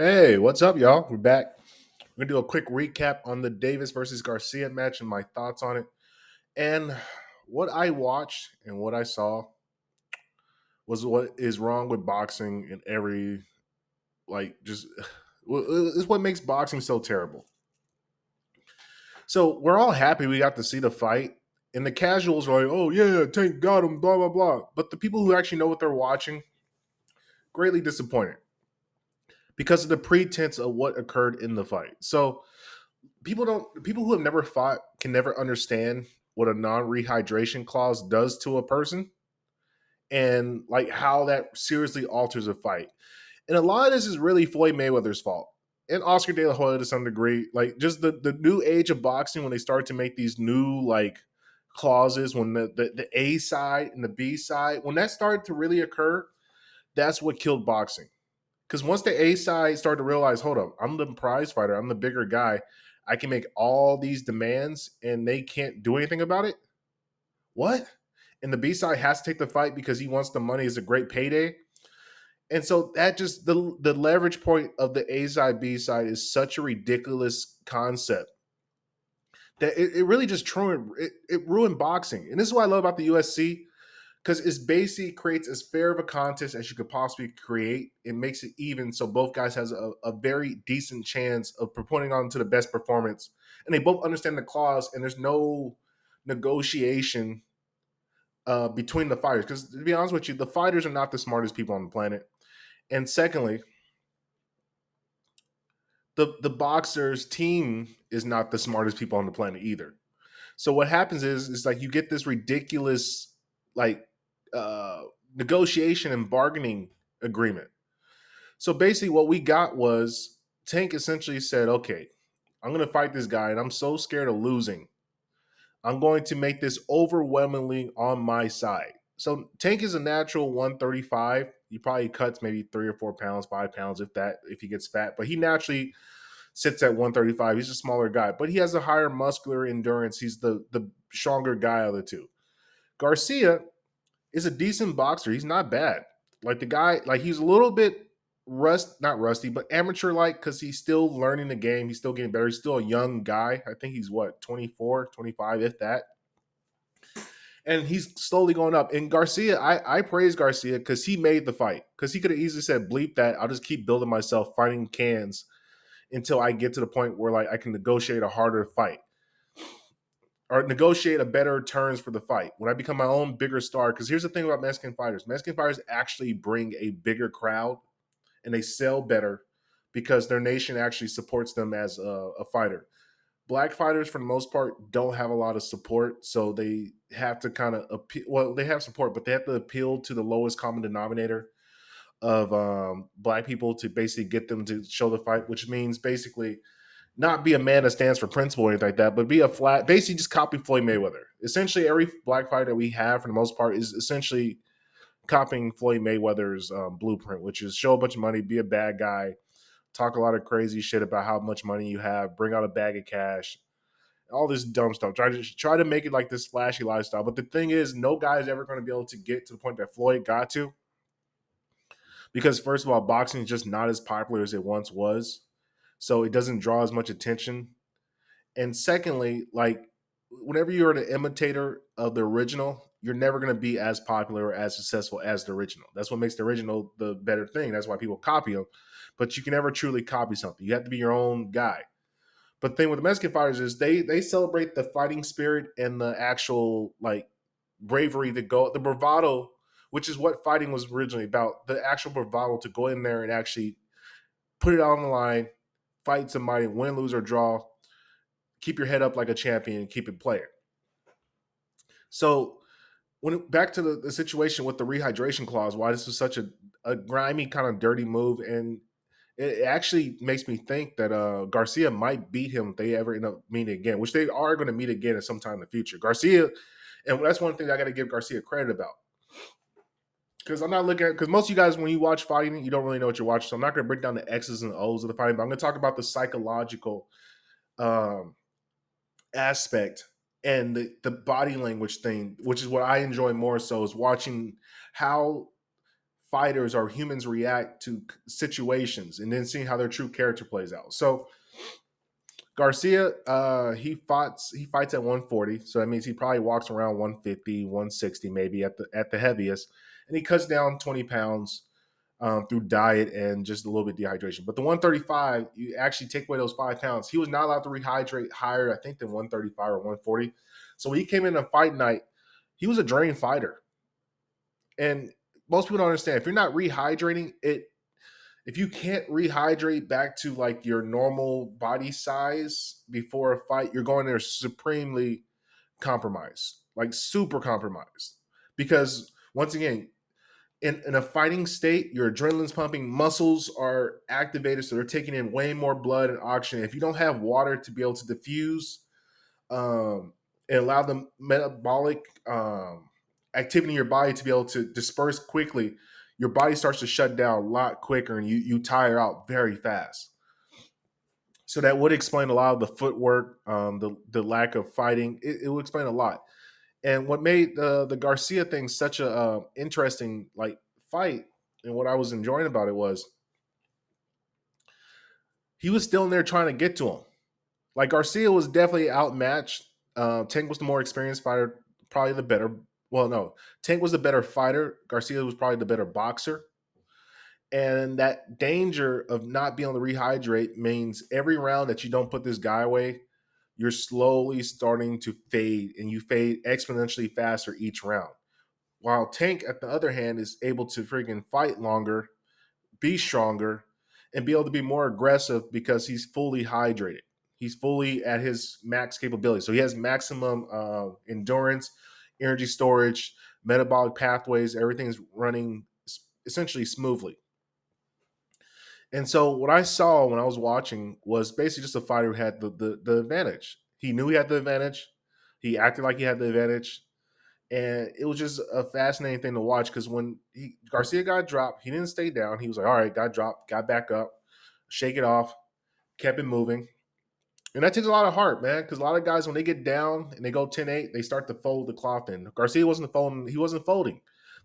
Hey, what's up, y'all? We're back. We're gonna do a quick recap on the Davis versus Garcia match and my thoughts on it. And what I watched and what I saw was what is wrong with boxing in every just it's what makes boxing so terrible. So we're all happy we got to see the fight, and the casuals are like, "Oh yeah, Tank got him," blah blah blah. But the people who actually know what they're watching greatly disappointed because of the pretense of what occurred in the fight. So people who have never fought can never understand what a non-rehydration clause does to a person and like how that seriously alters a fight. And a lot of this is really Floyd Mayweather's fault and Oscar De La Hoya to some degree. Like just the new age of boxing when they start to make these new clauses when the A side and the B side when that started to really occur, that's what killed boxing. Because once the A side started to realize, hold up, I'm the prize fighter, I'm the bigger guy, I can make all these demands and they can't do anything about it. What? And the B side has to take the fight because he wants the money. It's a great payday. And so that just the leverage point of the A side B side is such a ridiculous concept that it really just it ruined boxing. And this is what I love about the USC because it basically creates as fair of a contest as you could possibly create. It makes it even so both guys has a very decent chance of putting on to the best performance, and they both understand the clause, and there's no negotiation between the fighters. Because to be honest with you, the fighters are not the smartest people on the planet, and secondly, the boxers team is not the smartest people on the planet either. So what happens is like you get this ridiculous like uh, negotiation and bargaining agreement. So basically, what we got was Tank essentially said, "Okay, I'm going to fight this guy, and I'm so scared of losing. I'm going to make this overwhelmingly on my side." So Tank is a natural 135. He probably cuts maybe 3 or 4 pounds, 5 pounds, if that, if he gets fat. But he naturally sits at 135. He's a smaller guy, but he has a higher muscular endurance. He's the stronger guy of the two. Garcia is a decent boxer. He's not bad. Like the guy, like he's a little bit not rusty, but amateur like because he's still learning the game. He's still getting better. He's still a young guy. I think he's what, 24, 25, if that. And he's slowly going up. And Garcia, I praise Garcia because he made the fight. Because he could have easily said, bleep that. I'll just keep building myself, fighting cans until I get to the point where like I can negotiate a harder fight or negotiate a better terms for the fight when I become my own bigger star. Because here's the thing about Mexican fighters actually bring a bigger crowd and they sell better because their nation actually supports them as a fighter. Black fighters, for the most part, don't have a lot of support, so they have to kind of appeal. Well, they have support, but they have to appeal to the lowest common denominator of black people to basically get them to show the fight, which means basically not be a man that stands for principle or anything like that, but be a flat, basically just copy Floyd Mayweather. Essentially, every black fighter that we have, for the most part, is essentially copying Floyd Mayweather's blueprint, which is show a bunch of money, be a bad guy, talk a lot of crazy shit about how much money you have, bring out a bag of cash, all this dumb stuff. Try to make it like this flashy lifestyle. But the thing is, no guy is ever going to be able to get to the point that Floyd got to because first of all, boxing is just not as popular as it once was, so it doesn't draw as much attention. And secondly, like whenever you're an imitator of the original, you're never going to be as popular or as successful as the original. That's what makes the original the better thing. That's why people copy them. But you can never truly copy something. You have to be your own guy. But the thing with the Mexican fighters is they celebrate the fighting spirit and the actual like bravery to go, the bravado, which is what fighting was originally about. The actual bravado to go in there and actually put it on the line, fight somebody, win, lose, or draw, keep your head up like a champion and keep it playing. So back to the situation with the rehydration clause, why this was such a grimy kind of dirty move, and it actually makes me think that Garcia might beat him if they ever end up meeting again, which they are going to meet again at some time in the future. Garcia, and that's one thing I got to give Garcia credit about. Because I'm not looking at, because most of you guys, when you watch fighting, you don't really know what you're watching. So I'm not going to break down the X's and O's of the fighting, but I'm going to talk about the psychological um, aspect and the body language thing, which is what I enjoy more so is watching how fighters or humans react to situations, and then seeing how their true character plays out. So Garcia, he fights at 140, so that means he probably walks around 150, 160 maybe at the heaviest, and he cuts down 20 pounds through diet and just a little bit dehydration. But the 135, you actually take away those 5 pounds. He was not allowed to rehydrate higher, I think, than 135 or 140. So when he came in a fight night, he was a drained fighter, and most people don't understand if you're not rehydrating it. If you can't rehydrate back to like your normal body size before a fight, you're going there supremely compromised, like super compromised. Because once again, in a fighting state, your adrenaline's pumping, muscles are activated, so they're taking in way more blood and oxygen. If you don't have water to be able to diffuse um, and allow the metabolic activity in your body to be able to disperse quickly, your body starts to shut down a lot quicker, and you tire out very fast. So that would explain a lot of the footwork, the lack of fighting. It would explain a lot. And what made the Garcia thing such a interesting like fight, and what I was enjoying about it was he was still in there trying to get to him. Like Garcia was definitely outmatched. Tank was the more experienced fighter, probably the better. Well, no, Tank was the better fighter. Garcia was probably the better boxer. And that danger of not being able to rehydrate means every round that you don't put this guy away, you're slowly starting to fade, and you fade exponentially faster each round. While Tank, at the other hand, is able to freaking fight longer, be stronger, and be able to be more aggressive because he's fully hydrated. He's fully at his max capability. So he has maximum endurance, energy storage, metabolic pathways. Everything's running essentially smoothly. And so what I saw when I was watching was basically just a fighter who had the advantage. He knew he had the advantage. He acted like he had the advantage. And it was just a fascinating thing to watch because when Garcia got dropped, he didn't stay down. He was like, all right, got dropped, got back up, shake it off, kept it moving. And that takes a lot of heart, man, because a lot of guys, when they get down and they go 10-8, they start to fold the cloth in. Garcia wasn't folding. He wasn't folding.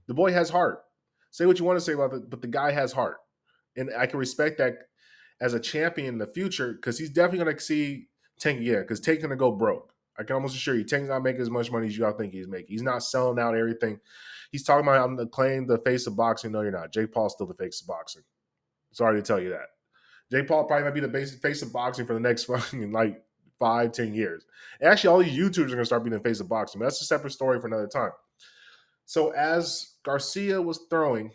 The boy has heart. Say what you want to say about it, but the guy has heart. And I can respect that as a champion in the future because he's definitely going to see Tank again because Tank's going to go broke. I can almost assure you, Tank's not making as much money as y'all think he's making. He's not selling out everything. He's talking about I'm playing the face of boxing. No, you're not. Jake Paul's still the face of boxing. Sorry to tell you that. Jake Paul probably might be the face of boxing for the next fucking like 5-10 years. And actually, all these YouTubers are gonna start being the face of boxing. But that's a separate story for another time. So as Garcia was throwing,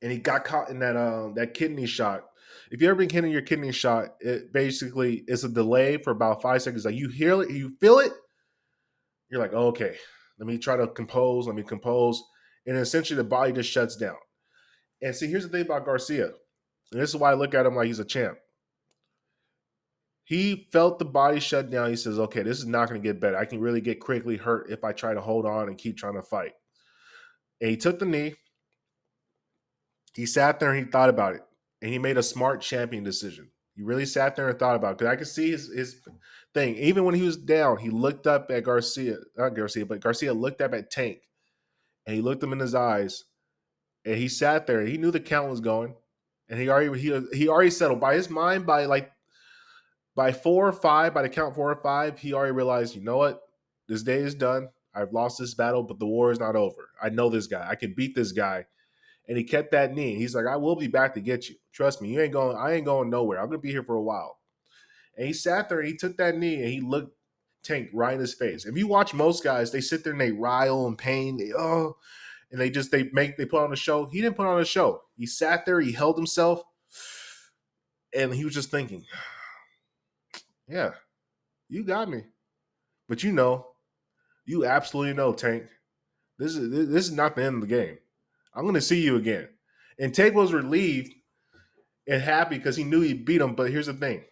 and he got caught in that kidney shot. If you ever been hitting your kidney shot, it basically is a delay for about 5 seconds. Like you hear it, you feel it, you're like, oh, okay, let me try to compose, let me compose. And essentially the body just shuts down. And see, here's the thing about Garcia. And this is why I look at him like he's a champ. He felt the body shut down. He says, okay, this is not going to get better. I can really get critically hurt if I try to hold on and keep trying to fight. And he took the knee. He sat there and he thought about it. And he made a smart champion decision. He really sat there and thought about it. Because I could see his thing. Even when he was down, he looked up at Garcia. Not Garcia, but Garcia looked up at Tank. And he looked him in his eyes. And he sat there. And he knew the count was going. And he already settled. By his mind, by 4 or 5, by the count 4 or 5, he already realized, you know what? This day is done. I've lost this battle, but the war is not over. I know this guy. I can beat this guy. And he kept that knee. He's like, I will be back to get you. Trust me, I ain't going nowhere. I'm gonna be here for a while. And he sat there and he took that knee and he looked Tank right in his face. If you watch most guys, they sit there and they writhe in pain. And they put on a show. He didn't put on a show. He sat there, he held himself, and he was just thinking, yeah, you got me. But you absolutely know, Tank. This is not the end of the game. I'm going to see you again. And Tank was relieved and happy because he knew he beat him. But here's the thing.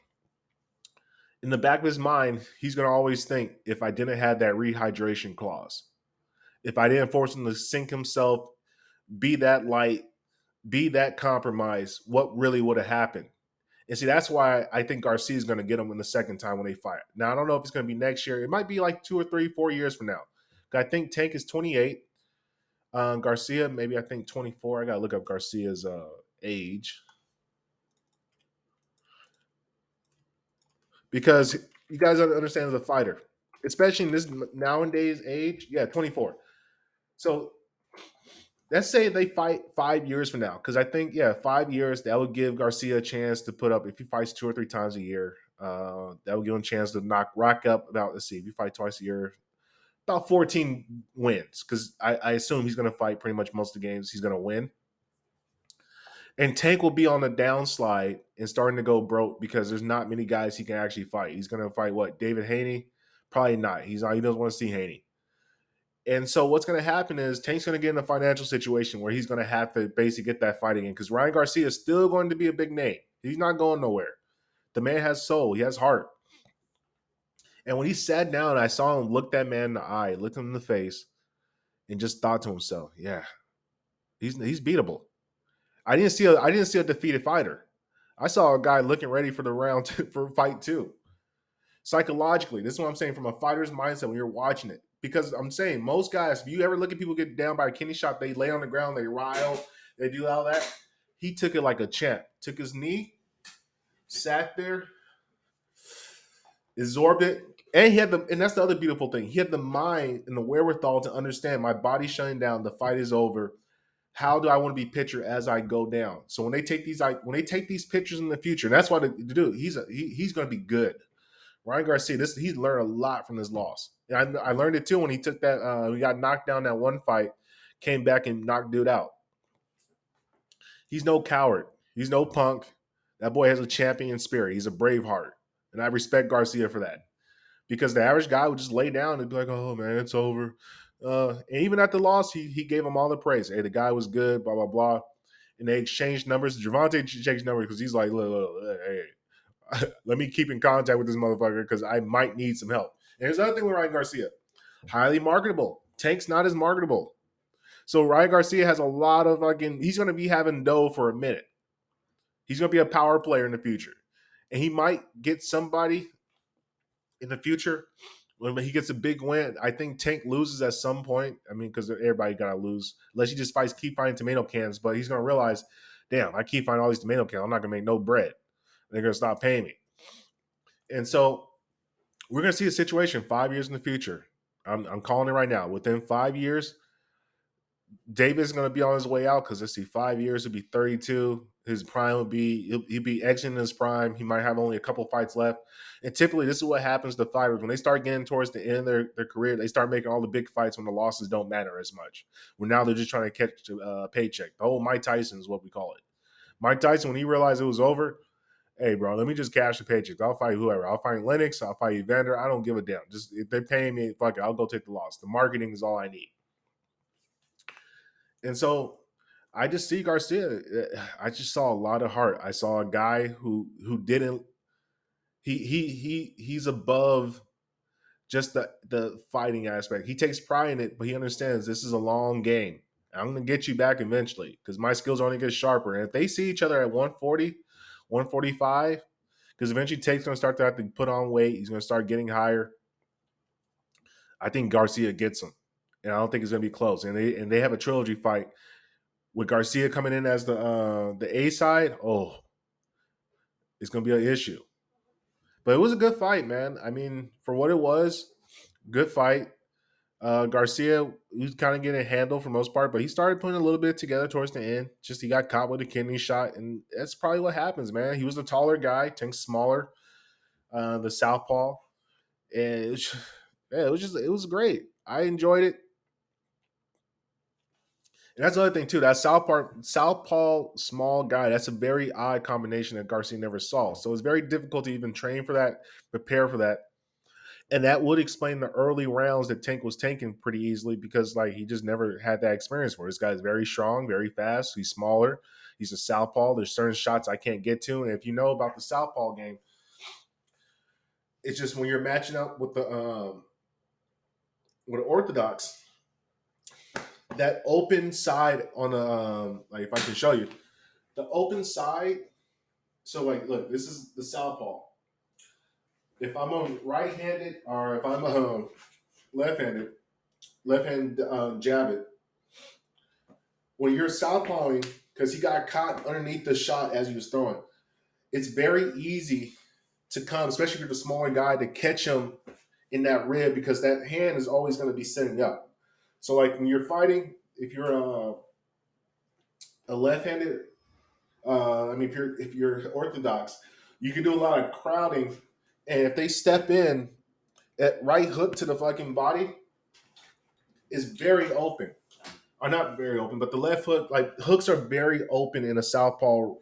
In the back of his mind, he's going to always think, if I didn't have that rehydration clause, if I didn't force him to sink himself, be that light, be that compromise, what really would have happened? And see, that's why I think Garcia is going to get him in the second time when they fight. Now, I don't know if it's going to be next year. It might be like 2 or 3, 4 years from now. I think Tank is 28. Garcia, maybe I think 24. I gotta look up Garcia's age because you guys understand as a fighter, especially in this nowadays age. Yeah, 24. So let's say they fight 5 years from now, because I think 5 years that would give Garcia a chance to put up if he fights 2 or 3 times a year. That would give him a chance to rack up about, let's see, if you fight twice a year, about 14 wins, because I assume he's going to fight pretty much most of the games he's going to win. And Tank will be on the downslide and starting to go broke because there's not many guys he can actually fight. He's going to fight what? David Haney? Probably not. He doesn't want to see Haney. And so what's going to happen is Tank's going to get in a financial situation where he's going to have to basically get that fight again, because Ryan Garcia is still going to be a big name. He's not going nowhere. The man has soul. He has heart. And when he sat down, I saw him look that man in the eye, looked him in the face, and just thought to himself, "Yeah, he's beatable." I didn't see a defeated fighter. I saw a guy looking ready for the round for fight two. Psychologically, this is what I'm saying from a fighter's mindset when you're watching it. Because I'm saying most guys, if you ever look at people get down by a kidney shot, they lay on the ground, they rile, they do all that. He took it like a champ. Took his knee, sat there, absorbed it, and and that's the other beautiful thing. He had the mind and the wherewithal to understand my body's shutting down, the fight is over. How do I want to be pictured as I go down? So when they take these pictures in the future, and that's why the dude, he's going to be good. Ryan Garcia, he's learned a lot from this loss. And I learned it too when he took that. He got knocked down that one fight, came back and knocked dude out. He's no coward. He's no punk. That boy has a champion spirit. He's a brave heart, and I respect Garcia for that. Because the average guy would just lay down and be like, "Oh man, it's over." And even at the loss, he gave him all the praise. Hey, the guy was good. Blah blah blah. And they exchanged numbers. Gervonta exchanged numbers because he's like, look, hey, let me keep in contact with this motherfucker because I might need some help. And here's the other thing with Ryan Garcia. Highly marketable. Tank's not as marketable. So Ryan Garcia has a lot of fucking, he's gonna be having dough for a minute. He's gonna be a power player in the future. And he might get somebody in the future when he gets a big win. I think Tank loses at some point. I mean, because everybody gotta lose. Unless he just keep finding tomato cans, but he's gonna realize, damn, I keep finding all these tomato cans. I'm not gonna make no bread. They're gonna stop paying me. And so we're going to see a situation 5 years in the future. I'm calling it right now. Within 5 years, Davis is going to be on his way out because let's see, 5 years would be 32. His prime would be he'd be exiting his prime. He might have only a couple fights left. And typically, this is what happens to fighters when they start getting towards the end of their career. They start making all the big fights when the losses don't matter as much. When now they're just trying to catch a paycheck. The whole Mike Tyson is what we call it. Mike Tyson, when he realized it was over, hey, bro, let me just cash the paychecks. I'll fight whoever. I'll fight Lennox. I'll fight Evander. I don't give a damn. Just if they're paying me, fuck it. I'll go take the loss. The marketing is all I need. And so I just see Garcia. I just saw a lot of heart. I saw a guy who didn't. He's above just the fighting aspect. He takes pride in it, but he understands this is a long game. I'm gonna get you back eventually because my skills only get sharper. And if they see each other at 140, 145, because eventually Tate's going to start to have to put on weight. He's going to start getting higher. I think Garcia gets him, and I don't think it's going to be close. And they have a trilogy fight with Garcia coming in as the A side. Oh, it's going to be an issue. But it was a good fight, man. I mean, for what it was, good fight. Garcia was kind of getting a handle for most part, but he started putting a little bit together towards the end. Just he got caught with a kidney shot, and that's probably what happens, man. He was the taller guy, Tank's smaller, the southpaw. And it was great. I enjoyed it. And that's the other thing too. That Southpaw small guy. That's a very odd combination that Garcia never saw. So it's very difficult to even train for that, prepare for that, and that would explain the early rounds that Tank was tanking pretty easily because like he just never had that experience for. This guy's very strong, very fast. He's smaller. He's a southpaw. There's certain shots I can't get to, and if you know about the southpaw game, it's just when you're matching up with the orthodox, that open side on a like if I can show you the open side. So like, look, this is the southpaw. If I'm a right-handed or if I'm a left-handed, left hand jab it. when you're southpawing, because he got caught underneath the shot as he was throwing, it's very easy to come, especially if you're the smaller guy, to catch him in that rib because that hand is always going to be sitting up. So like when you're fighting, if you're a left-handed, I mean if you're orthodox, you can do a lot of crowding, and if they step in, that right hook to the fucking body is very open. Or not very open, but the left hook, like hooks are very open in a southpaw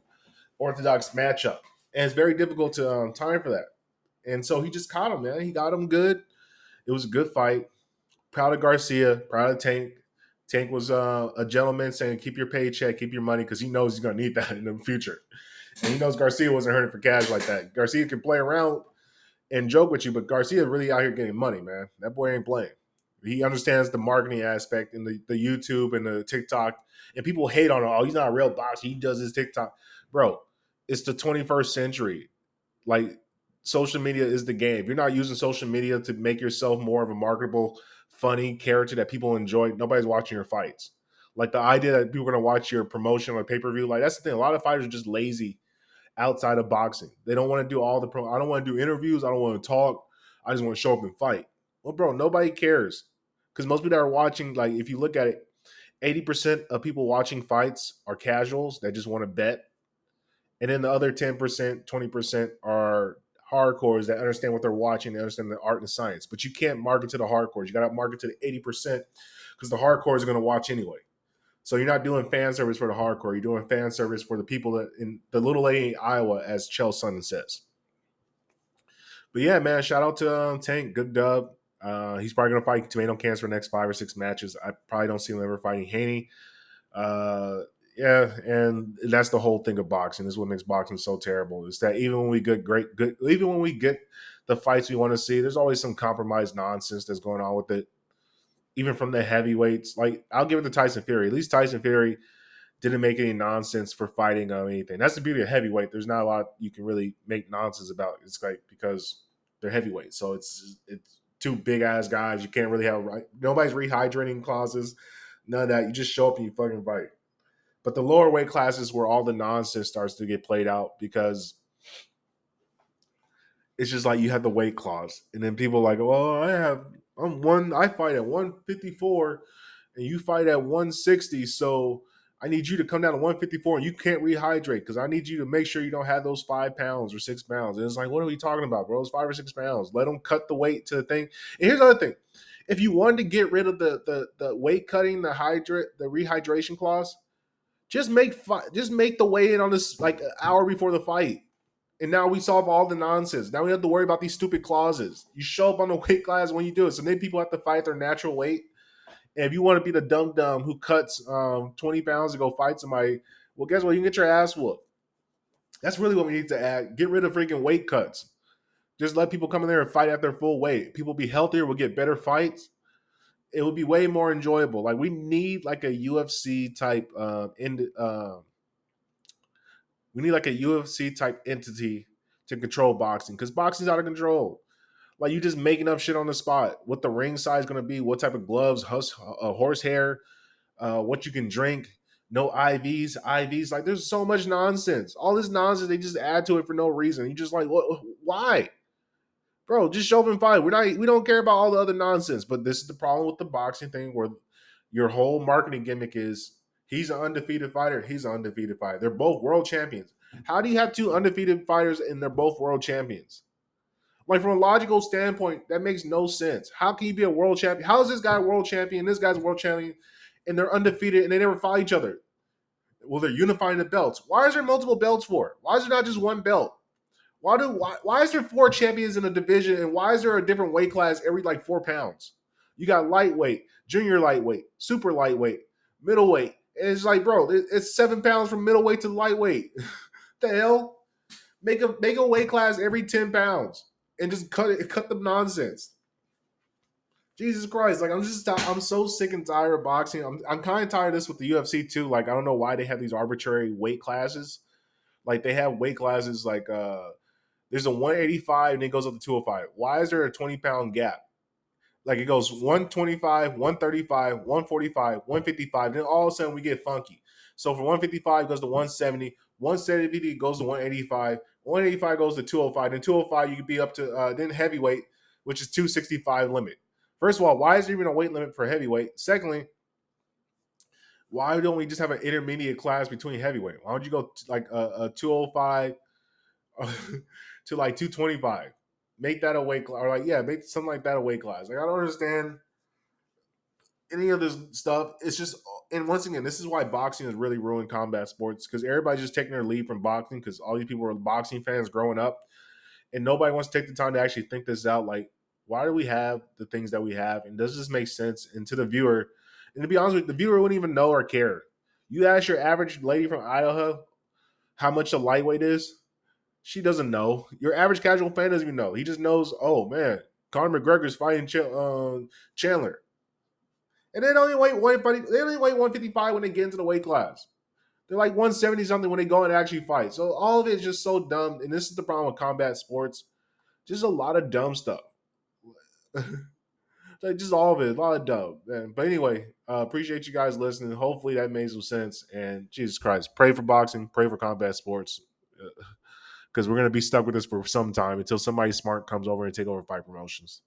orthodox matchup, and it's very difficult to time for that. And so he just caught him, man. He got him good. It was a good fight. Proud of Garcia. Proud of Tank. Tank was a gentleman saying, "Keep your paycheck, keep your money," because he knows he's gonna need that in the future. And he knows Garcia wasn't hurting for cash like that. Garcia can play around and joke with you, but Garcia really out here getting money, man. That boy ain't playing. He understands the marketing aspect and the YouTube and the TikTok. And people hate on him. Oh, he's not a real boxer. He does his TikTok. Bro, it's the 21st century. Like, social media is the game. If you're not using social media to make yourself more of a marketable, funny character that people enjoy, nobody's watching your fights. Like, the idea that people are going to watch your promotion or pay-per-view, like, that's the thing. A lot of fighters are just lazy outside of boxing. They don't want to do all the I don't want to do interviews. I don't want to talk. I just want to show up and fight. Well, bro, nobody cares because most people that are watching, like if you look at it, 80% of people watching fights are casuals that just want to bet, and then the other 10%, 20% are hardcores that understand what they're watching, they understand the art and science. But you can't market to the hardcores. You got to market to the 80% because the hardcores are going to watch anyway. So you're not doing fan service for the hardcore. You're doing fan service for the people that in the little lady in Iowa, as Chael Sonnen says. But yeah, man, shout out to Tank. Good dub. He's probably going to fight tomato cancer for the next 5 or 6 matches. I probably don't see him ever fighting Haney. Yeah, and that's the whole thing of boxing. This is what makes boxing so terrible. Is that even when we get even when we get the fights we want to see, there's always some compromised nonsense that's going on with it. Even from the heavyweights, like I'll give it to Tyson Fury. At least Tyson Fury didn't make any nonsense for fighting on anything. That's the beauty of heavyweight. There's not a lot you can really make nonsense about. It's like because they're heavyweight, so it's two big ass guys. You can't really have nobody's rehydrating clauses, none of that. You just show up and you fucking fight. But the lower weight classes where all the nonsense starts to get played out because it's just like you have the weight clause, and then people are like, well, I fight at 154 and you fight at 160, so I need you to come down to 154 and you can't rehydrate because I need you to make sure you don't have those 5 pounds or 6 pounds. And it's like, what are we talking about, bro? It's 5 or 6 pounds. Let them cut the weight to the thing. And here's the other thing: if you wanted to get rid of the weight cutting, the rehydration clause, just make the weigh in on this like an hour before the fight. And now we solve all the nonsense. Now we have to worry about these stupid clauses. You show up on the weight class when you do it. So then people have to fight their natural weight. And if you want to be the dumb who cuts 20 pounds to go fight somebody, well, guess what? You can get your ass whooped. That's really what we need to add. Get rid of freaking weight cuts. Just let people come in there and fight at their full weight. People be healthier. We'll get better fights. It would be way more enjoyable. Like we need like a UFC type we need like a UFC type entity to control boxing because boxing's out of control. Like you just making up shit on the spot. What the ring size is going to be, what type of gloves, horsehair, what you can drink, no IVs. Like there's so much nonsense. All this nonsense they just add to it for no reason. You just like, what? Why, bro? Just show up and fight. We don't care about all the other nonsense. But this is the problem with the boxing thing, where your whole marketing gimmick is he's an undefeated fighter. He's an undefeated fighter. They're both world champions. How do you have two undefeated fighters and they're both world champions? Like from a logical standpoint, that makes no sense. How can you be a world champion? How is this guy a world champion? This guy's a world champion, and they're undefeated and they never fight each other. Well, they're unifying the belts. Why is there multiple belts for? Why is there not just one belt? Why is there 4 champions in a division and why is there a different weight class every like 4 pounds? You got lightweight, junior lightweight, super lightweight, middleweight. And it's like, bro, it's 7 pounds from middleweight to lightweight. The hell? Make a weight class every 10 pounds and just cut the nonsense. Jesus Christ. Like I'm so sick and tired of boxing. I'm kind of tired of this with the UFC too. Like I don't know why they have these arbitrary weight classes. Like they have weight classes like there's a 185 and it goes up to 205. Why is there a 20-pound gap? Like it goes 125, 135, 145, 155. Then all of a sudden we get funky. So from 155 goes to 170, 170 goes to 185, 185 goes to 205, then 205 you could be up to then heavyweight, which is 265 limit. First of all, why is there even a weight limit for heavyweight? Secondly, why don't we just have an intermediate class between heavyweight? Why don't you go like a 205 to like 225? Make that a weight class, or like make something like that a weight class. Like I don't understand any of this stuff. It's just, and once again, this is why boxing has really ruined combat sports, because everybody's just taking their lead from boxing because all these people were boxing fans growing up, and nobody wants to take the time to actually think this out. Like, why do we have the things that we have, and does this make sense? And to the viewer, and to be honest with you, the viewer wouldn't even know or care. You ask your average lady from Idaho how much a lightweight is, she doesn't know. Your average casual fan doesn't even know. He just knows, oh man, Conor McGregor's fighting Chandler. And they don't even wait 150. They only wait 155 when they get into the weight class. They're like 170 something when they go and actually fight. So all of it is just so dumb. And this is the problem with combat sports. Just a lot of dumb stuff. Like just all of it, a lot of dumb. Man. But anyway, appreciate you guys listening. Hopefully that made some sense. And Jesus Christ, pray for boxing, pray for combat sports, because we're gonna be stuck with this for some time until somebody smart comes over and take over fight promotions.